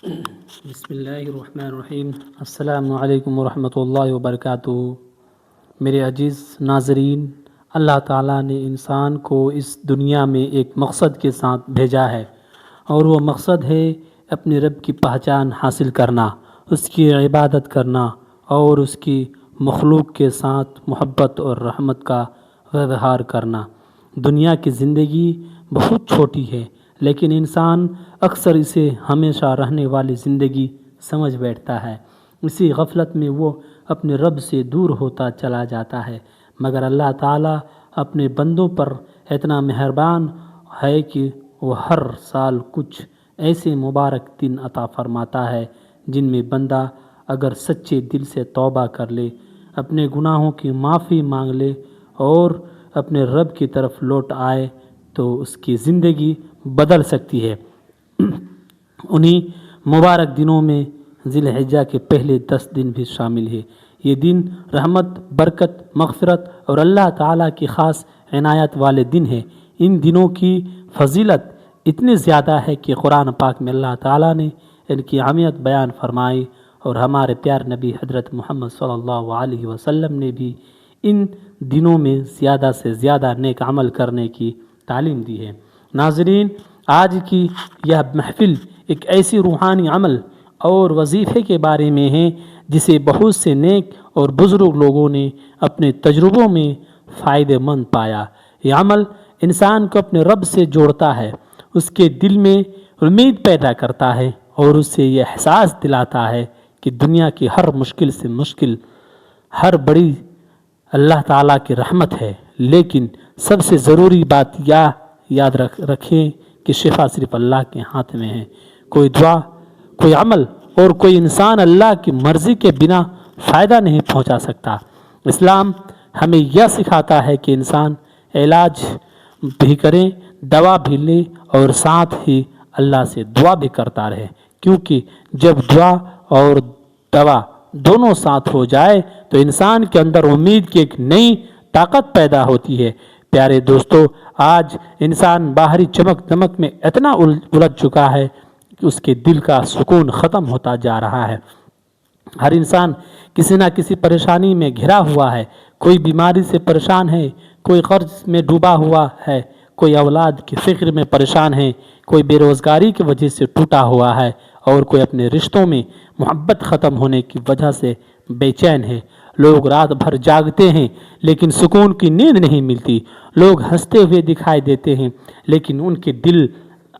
بسم اللہ الرحمن الرحیم۔ السلام علیکم ورحمۃ اللہ وبرکاتہ۔ میرے عزیز ناظرین، اللہ تعالیٰ نے انسان کو اس دنیا میں ایک مقصد کے ساتھ بھیجا ہے، اور وہ مقصد ہے اپنے رب کی پہچان حاصل کرنا، اس کی عبادت کرنا اور اس کی مخلوق کے ساتھ محبت اور رحمت کا اظہار کرنا۔ دنیا کی زندگی بہت چھوٹی ہے، لیکن انسان اکثر اسے ہمیشہ رہنے والی زندگی سمجھ بیٹھتا ہے۔ اسی غفلت میں وہ اپنے رب سے دور ہوتا چلا جاتا ہے، مگر اللہ تعالیٰ اپنے بندوں پر اتنا مہربان ہے کہ وہ ہر سال کچھ ایسے مبارک دن عطا فرماتا ہے جن میں بندہ اگر سچے دل سے توبہ کر لے، اپنے گناہوں کی معافی مانگ لے اور اپنے رب کی طرف لوٹ آئے تو اس کی زندگی بدل سکتی ہے۔ انہی مبارک دنوں میں ذی الحجہ کے پہلے 10 دن بھی شامل ہے۔ یہ دن رحمت، برکت، مغفرت اور اللہ تعالیٰ کی خاص عنایت والے دن ہیں۔ ان دنوں کی فضیلت اتنی زیادہ ہے کہ قرآن پاک میں اللہ تعالیٰ نے ان کی اہمیت بیان فرمائی، اور ہمارے پیار نبی حضرت محمد صلی اللہ علیہ وسلم نے بھی ان دنوں میں زیادہ سے زیادہ نیک عمل کرنے کی تعلیم دی ہے۔ ناظرین، آج کی یہ محفل ایک ایسی روحانی عمل اور وظیفے کے بارے میں ہے جسے بہت سے نیک اور بزرگ لوگوں نے اپنے تجربوں میں فائدہ مند پایا۔ یہ عمل انسان کو اپنے رب سے جوڑتا ہے، اس کے دل میں امید پیدا کرتا ہے اور اسے یہ احساس دلاتا ہے کہ دنیا کی ہر مشکل سے مشکل، ہر بڑی اللہ تعالیٰ کی رحمت ہے، لیکن سب سے ضروری بات یاد رکھیں کہ شفا صرف اللہ کے ہاتھ میں ہے۔ کوئی دعا، کوئی عمل اور کوئی انسان اللہ کی مرضی کے بنا فائدہ نہیں پہنچا سکتا۔ اسلام ہمیں یہ سکھاتا ہے کہ انسان علاج بھی کرے، دوا بھی لے اور ساتھ ہی اللہ سے دعا بھی کرتا رہے، کیونکہ جب دعا اور دوا دونوں ساتھ ہو جائے تو انسان کے اندر امید کی ایک نئی طاقت پیدا ہوتی ہے۔ پیارے دوستو، آج انسان باہری چمک دمک میں اتنا الجھ چکا ہے کہ اس کے دل کا سکون ختم ہوتا جا رہا ہے۔ ہر انسان کسی نہ کسی پریشانی میں گھرا ہوا ہے، کوئی بیماری سے پریشان ہے، کوئی قرض میں ڈوبا ہوا ہے، کوئی اولاد کی فکر میں پریشان ہے، کوئی بے روزگاری کی وجہ سے ٹوٹا ہوا ہے، اور کوئی اپنے رشتوں میں محبت ختم ہونے کی وجہ سے بے چین ہے۔ لوگ رات بھر جاگتے ہیں لیکن سکون کی نیند نہیں ملتی۔ لوگ ہنستے ہوئے دکھائی دیتے ہیں لیکن ان کے دل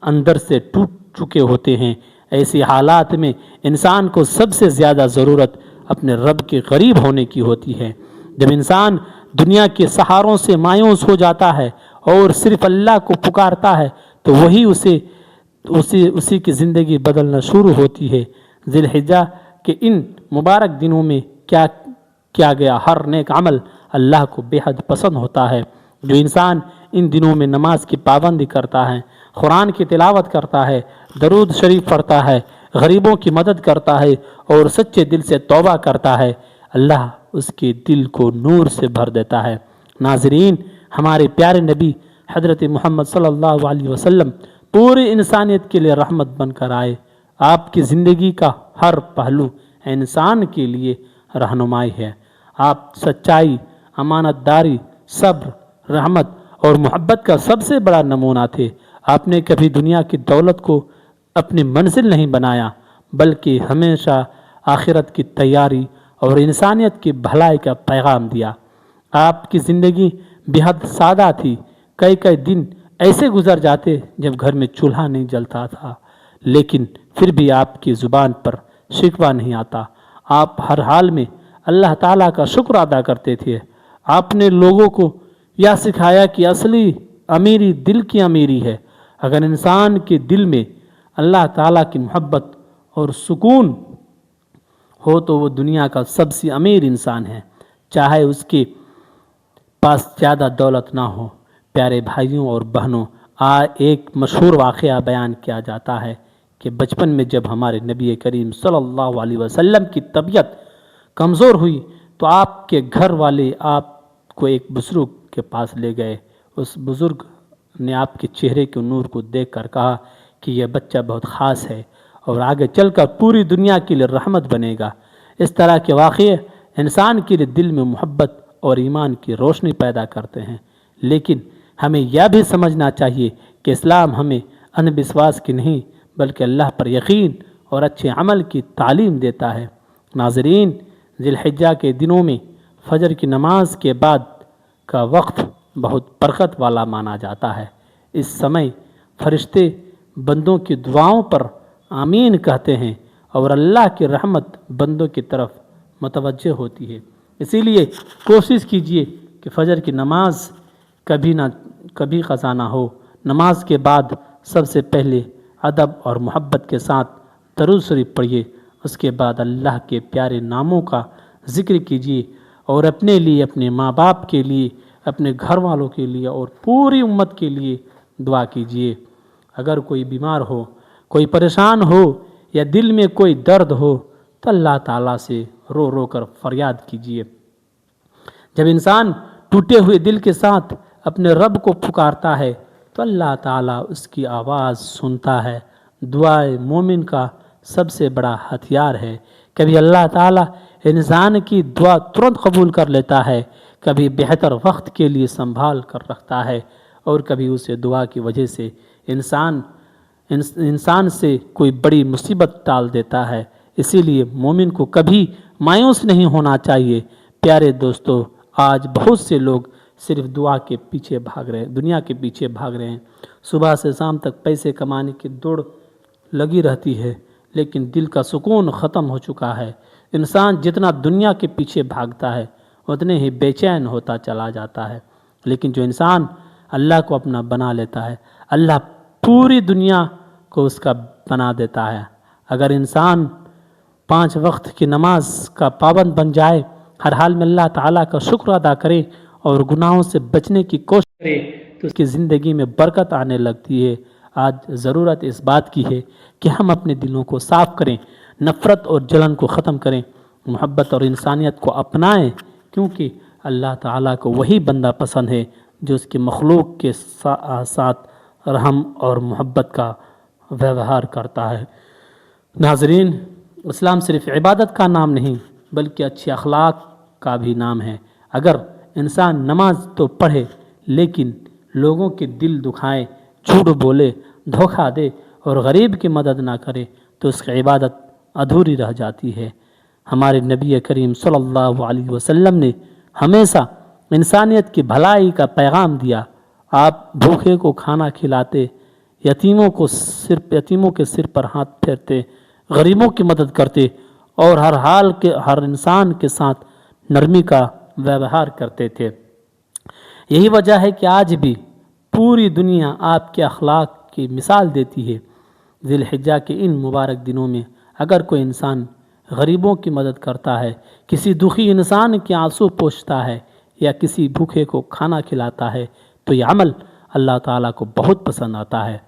اندر سے ٹوٹ چکے ہوتے ہیں۔ ایسی حالات میں انسان کو سب سے زیادہ ضرورت اپنے رب کے قریب ہونے کی ہوتی ہے۔ جب انسان دنیا کے سہاروں سے مایوس ہو جاتا ہے اور صرف اللہ کو پکارتا ہے تو وہی اسی کی زندگی بدلنا شروع ہوتی ہے۔ ذی الحجہ کے ان مبارک دنوں میں کیا گیا ہر نیک عمل اللہ کو بے حد پسند ہوتا ہے۔ جو انسان ان دنوں میں نماز کی پابندی کرتا ہے، قرآن کی تلاوت کرتا ہے، درود شریف پڑھتا ہے، غریبوں کی مدد کرتا ہے اور سچے دل سے توبہ کرتا ہے، اللہ اس کے دل کو نور سے بھر دیتا ہے۔ ناظرین، ہمارے پیارے نبی حضرت محمد صلی اللہ علیہ وسلم پوری انسانیت کے لیے رحمت بن کر آئے۔ آپ کی زندگی کا ہر پہلو انسان کے لیے رہنمائی ہے۔ آپ سچائی، امانت داری، صبر، رحمت اور محبت کا سب سے بڑا نمونہ تھے۔ آپ نے کبھی دنیا کی دولت کو اپنی منزل نہیں بنایا، بلکہ ہمیشہ آخرت کی تیاری اور انسانیت کی بھلائی کا پیغام دیا۔ آپ کی زندگی بے حد سادہ تھی۔ کئی دن ایسے گزر جاتے جب گھر میں چولہا نہیں جلتا تھا، لیکن پھر بھی آپ کی زبان پر شکوہ نہیں آتا۔ آپ ہر حال میں اللہ تعالیٰ کا شکر ادا کرتے تھے۔ آپ نے لوگوں کو یہ سکھایا کہ اصلی امیری دل کی امیری ہے۔ اگر انسان کے دل میں اللہ تعالیٰ کی محبت اور سکون ہو تو وہ دنیا کا سب سے امیر انسان ہے، چاہے اس کے پاس زیادہ دولت نہ ہو۔ پیارے بھائیوں اور بہنوں، ایک مشہور واقعہ بیان کیا جاتا ہے کہ بچپن میں جب ہمارے نبی کریم صلی اللہ علیہ وسلم کی طبیعت کمزور ہوئی تو آپ کے گھر والے آپ کو ایک بزرگ کے پاس لے گئے۔ اس بزرگ نے آپ کے چہرے کے نور کو دیکھ کر کہا کہ یہ بچہ بہت خاص ہے اور آگے چل کر پوری دنیا کے لیے رحمت بنے گا۔ اس طرح کے واقعے انسان کے لیے دل میں محبت اور ایمان کی روشنی پیدا کرتے ہیں، لیکن ہمیں یہ بھی سمجھنا چاہیے کہ اسلام ہمیں اندھ وشواس کی نہیں بلکہ اللہ پر یقین اور اچھے عمل کی تعلیم دیتا ہے۔ ناظرین، ذی الحجہ کے دنوں میں فجر کی نماز کے بعد کا وقت بہت برکت والا مانا جاتا ہے۔ اس سمے فرشتے بندوں کی دعاؤں پر آمین کہتے ہیں اور اللہ کی رحمت بندوں کی طرف متوجہ ہوتی ہے۔ اسی لیے کوشش کیجیے کہ فجر کی نماز کبھی قضا نہ ہو۔ نماز کے بعد سب سے پہلے ادب اور محبت کے ساتھ درود شریف پڑھیے، اس کے بعد اللہ کے پیارے ناموں کا ذکر کیجیے اور اپنے لیے، اپنے ماں باپ کے لیے، اپنے گھر والوں کے لیے اور پوری امت کے لیے دعا کیجیے۔ اگر کوئی بیمار ہو، کوئی پریشان ہو یا دل میں کوئی درد ہو تو اللہ تعالیٰ سے رو رو کر فریاد کیجیے۔ جب انسان ٹوٹے ہوئے دل کے ساتھ اپنے رب کو پکارتا ہے تو اللہ تعالیٰ اس کی آواز سنتا ہے۔ دعائے مومن کا سب سے بڑا ہتھیار ہے۔ کبھی اللہ تعالیٰ انسان کی دعا ترنت قبول کر لیتا ہے، کبھی بہتر وقت کے لیے سنبھال کر رکھتا ہے اور کبھی اسے دعا کی وجہ سے انسان سے کوئی بڑی مصیبت ٹال دیتا ہے۔ اسی لیے مومن کو کبھی مایوس نہیں ہونا چاہیے۔ پیارے دوستو، آج بہت سے لوگ صرف دنیا کے پیچھے بھاگ رہے ہیں۔ صبح سے شام تک پیسے کمانے کی دوڑ لگی رہتی ہے، لیکن دل کا سکون ختم ہو چکا ہے۔ انسان جتنا دنیا کے پیچھے بھاگتا ہے اتنے ہی بے چین ہوتا چلا جاتا ہے، لیکن جو انسان اللہ کو اپنا بنا لیتا ہے، اللہ پوری دنیا کو اس کا بنا دیتا ہے۔ اگر انسان 5 وقت کی نماز کا پابند بن جائے، ہر حال میں اللہ تعالیٰ کا شکر ادا کرے اور گناہوں سے بچنے کی کوشش کرے تو اس کی زندگی میں برکت آنے لگتی ہے۔ آج ضرورت اس بات کی ہے کہ ہم اپنے دلوں کو صاف کریں، نفرت اور جلن کو ختم کریں، محبت اور انسانیت کو اپنائیں، کیونکہ اللہ تعالیٰ کو وہی بندہ پسند ہے جو اس کی مخلوق کے ساتھ رحم اور محبت کا ویوہار کرتا ہے۔ ناظرین، اسلام صرف عبادت کا نام نہیں بلکہ اچھے اخلاق کا بھی نام ہے۔ اگر انسان نماز تو پڑھے لیکن لوگوں کے دل دکھائے، جھوٹ بولے، دھوکہ دے اور غریب کی مدد نہ کرے تو اس کی عبادت ادھوری رہ جاتی ہے۔ ہمارے نبی کریم صلی اللہ علیہ وسلم نے ہمیشہ انسانیت کی بھلائی کا پیغام دیا۔ آپ بھوکے کو کھانا کھلاتے، یتیموں کے سر پر ہاتھ پھیرتے، غریبوں کی مدد کرتے اور ہر انسان کے ساتھ نرمی کا ویوہار کرتے تھے۔ یہی وجہ ہے کہ آج بھی پوری دنیا آپ کے اخلاق کی مثال دیتی ہے۔ ذی الحجہ کے ان مبارک دنوں میں اگر کوئی انسان غریبوں کی مدد کرتا ہے، کسی دکھی انسان کے آنسو پوچھتا ہے یا کسی بھوکے کو کھانا کھلاتا ہے تو یہ عمل اللہ تعالیٰ کو بہت پسند آتا ہے۔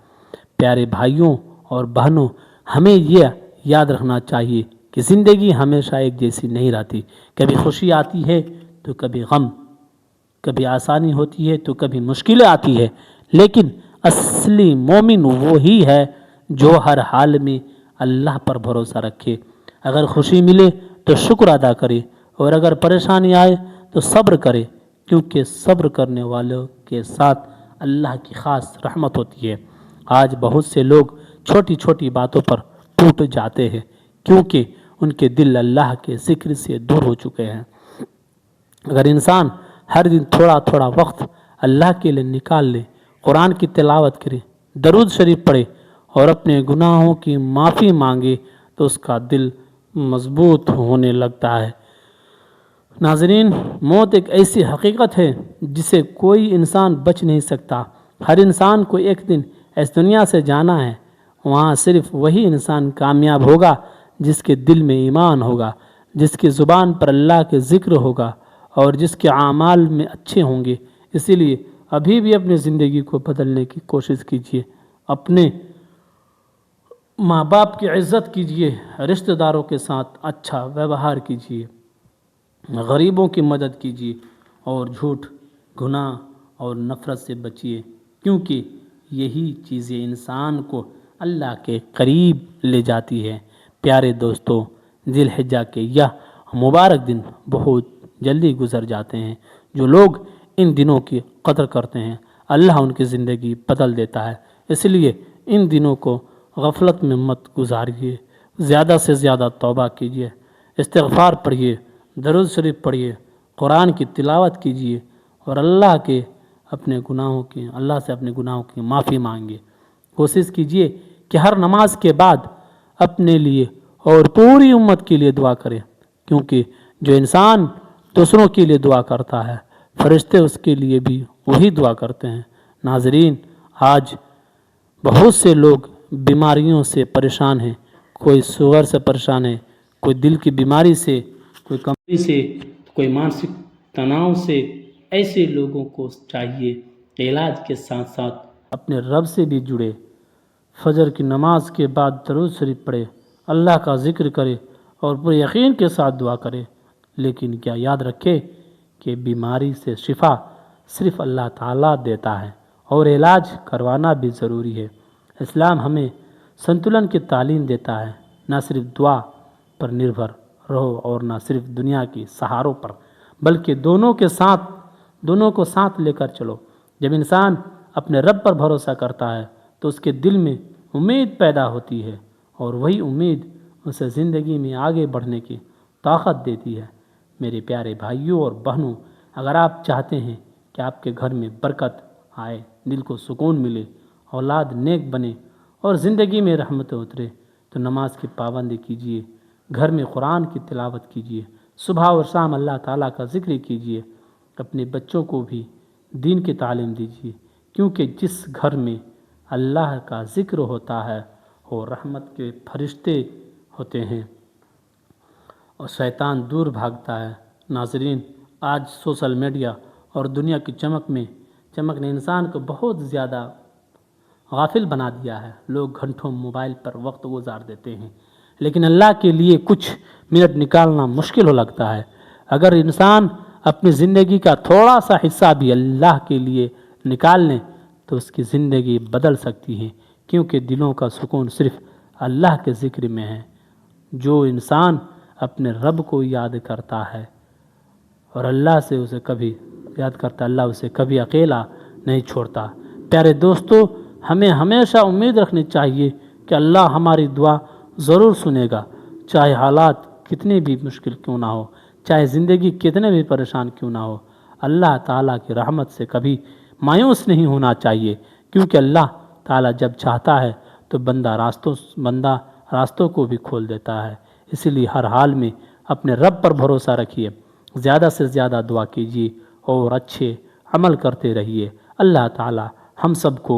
پیارے بھائیوں اور بہنوں، ہمیں یہ یاد رکھنا چاہیے کہ زندگی ہمیشہ ایک جیسی نہیں رہتی۔ کبھی خوشی آتی ہے تو کبھی غم، کبھی آسانی ہوتی ہے تو کبھی مشکلیں آتی ہے، لیکن اصلی مومن وہی ہے جو ہر حال میں اللہ پر بھروسہ رکھے۔ اگر خوشی ملے تو شکر ادا کرے اور اگر پریشانی آئے تو صبر کرے، کیونکہ صبر کرنے والوں کے ساتھ اللہ کی خاص رحمت ہوتی ہے۔ آج بہت سے لوگ چھوٹی چھوٹی باتوں پر ٹوٹ جاتے ہیں کیونکہ ان کے دل اللہ کے ذکر سے دور ہو چکے ہیں۔ اگر انسان ہر دن تھوڑا تھوڑا وقت اللہ کے لیے نکال لے، قرآن کی تلاوت کرے، درود شریف پڑھے اور اپنے گناہوں کی معافی مانگے تو اس کا دل مضبوط ہونے لگتا ہے۔ ناظرین، موت ایک ایسی حقیقت ہے جسے کوئی انسان بچ نہیں سکتا۔ ہر انسان کو ایک دن اس دنیا سے جانا ہے۔ وہاں صرف وہی انسان کامیاب ہوگا جس کے دل میں ایمان ہوگا، جس کی زبان پر اللہ کے ذکر ہوگا اور جس کے اعمال میں اچھے ہوں گے۔ اسی لیے ابھی بھی اپنی زندگی کو بدلنے کی کوشش کیجیے، اپنے ماں باپ کی عزت کیجیے، رشتہ داروں کے ساتھ اچھا ویوہار کیجیے، غریبوں کی مدد کیجیے اور جھوٹ، گناہ اور نفرت سے بچیے، کیونکہ یہی چیزیں انسان کو اللہ کے قریب لے جاتی ہے۔ پیارے دوستو، ذی الحجہ کے یہ مبارک دن بہت جلدی گزر جاتے ہیں۔ جو لوگ ان دنوں کی قدر کرتے ہیں اللہ ان کی زندگی بدل دیتا ہے۔ اس لیے ان دنوں کو غفلت میں مت گزاریے، زیادہ سے زیادہ توبہ کیجیے، استغفار پڑھیے، درود شریف پڑھیے، قرآن کی تلاوت کیجیے اور اللہ سے اپنے گناہوں کی معافی مانگیے۔ کوشش کیجیے کہ ہر نماز کے بعد اپنے لیے اور پوری امت کے لیے دعا کرے، کیونکہ جو انسان دوسروں کے لیے دعا کرتا ہے فرشتے اس کے لیے بھی وہی دعا کرتے ہیں۔ ناظرین، آج بہت سے لوگ بیماریوں سے پریشان ہیں، کوئی شوگر سے پریشان ہے، کوئی دل کی بیماری سے، کوئی کمزوری سے، کوئی مانسک تناؤ سے۔ ایسے لوگوں کو چاہیے کہ علاج کے ساتھ ساتھ اپنے رب سے بھی جڑے، فجر کی نماز کے بعد درود شریف پڑھے، اللہ کا ذکر کرے اور پورے یقین کے ساتھ دعا کرے۔ لیکن کیا یاد رکھے کہ بیماری سے شفا صرف اللہ تعالیٰ دیتا ہے اور علاج کروانا بھی ضروری ہے۔ اسلام ہمیں سنتلن کی تعلیم دیتا ہے، نہ صرف دعا پر نربھر رہو اور نہ صرف دنیا کی سہاروں پر، بلکہ دونوں کو ساتھ لے کر چلو۔ جب انسان اپنے رب پر بھروسہ کرتا ہے تو اس کے دل میں امید پیدا ہوتی ہے اور وہی امید اسے زندگی میں آگے بڑھنے کی طاقت دیتی ہے۔ میرے پیارے بھائیوں اور بہنوں، اگر آپ چاہتے ہیں کہ آپ کے گھر میں برکت آئے، دل کو سکون ملے، اولاد نیک بنے اور زندگی میں رحمتیں اترے، تو نماز کی پابندی کیجیے، گھر میں قرآن کی تلاوت کیجیے، صبح اور شام اللہ تعالیٰ کا ذکر کیجیے، اپنے بچوں کو بھی دین کی تعلیم دیجیے، کیونکہ جس گھر میں اللہ کا ذکر ہوتا ہے وہ رحمت کے فرشتے ہوتے ہیں اور شیطان دور بھاگتا ہے۔ ناظرین، آج سوشل میڈیا اور دنیا کی چمک نے انسان کو بہت زیادہ غافل بنا دیا ہے۔ لوگ گھنٹوں موبائل پر وقت گزار دیتے ہیں، لیکن اللہ کے لیے کچھ منٹ نکالنا مشکل ہو لگتا ہے۔ اگر انسان اپنی زندگی کا تھوڑا سا حصہ بھی اللہ کے لیے نکال لیں تو اس کی زندگی بدل سکتی ہے، کیونکہ دلوں کا سکون صرف اللہ کے ذکر میں ہے۔ جو انسان اپنے رب کو یاد کرتا ہے اور اللہ اسے کبھی اکیلا نہیں چھوڑتا۔ پیارے دوستو، ہمیں ہمیشہ امید رکھنی چاہیے کہ اللہ ہماری دعا ضرور سنے گا، چاہے حالات کتنے بھی مشکل کیوں نہ ہو، چاہے زندگی کتنے بھی پریشان کیوں نہ ہو۔ اللہ تعالیٰ کی رحمت سے کبھی مایوس نہیں ہونا چاہیے، کیونکہ اللہ تعالیٰ جب چاہتا ہے تو بندہ راستوں کو بھی کھول دیتا ہے۔ اسی لیے ہر حال میں اپنے رب پر بھروسہ رکھیے، زیادہ سے زیادہ دعا کیجیے اور اچھے عمل کرتے رہیے۔ اللہ تعالیٰ ہم سب کو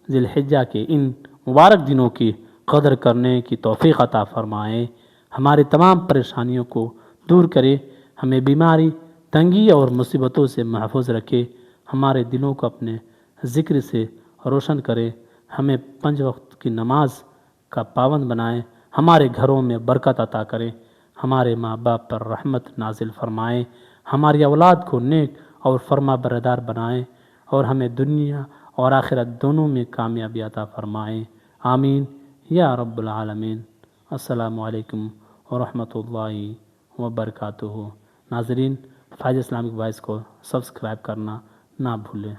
ذی الحجہ کے ان مبارک دنوں کی قدر کرنے کی توفیق عطا فرمائے، ہماری تمام پریشانیوں کو دور کرے، ہمیں بیماری، تنگی اور مصیبتوں سے محفوظ رکھے، ہمارے دلوں کو اپنے ذکر سے روشن کرے، ہمیں 5 وقت کی نماز کا پابند بنائے، ہمارے گھروں میں برکت عطا کرے، ہمارے ماں باپ پر رحمت نازل فرمائے، ہماری اولاد کو نیک اور فرما بردار بنائے اور ہمیں دنیا اور آخرت دونوں میں کامیابی عطا فرمائے۔ آمین یا رب العالمین۔ السلام علیکم ورحمۃ اللہ وبرکاتہ۔ ناظرین، فیض اسلامک وائس کو سبسکرائب کرنا نہ بھولیں۔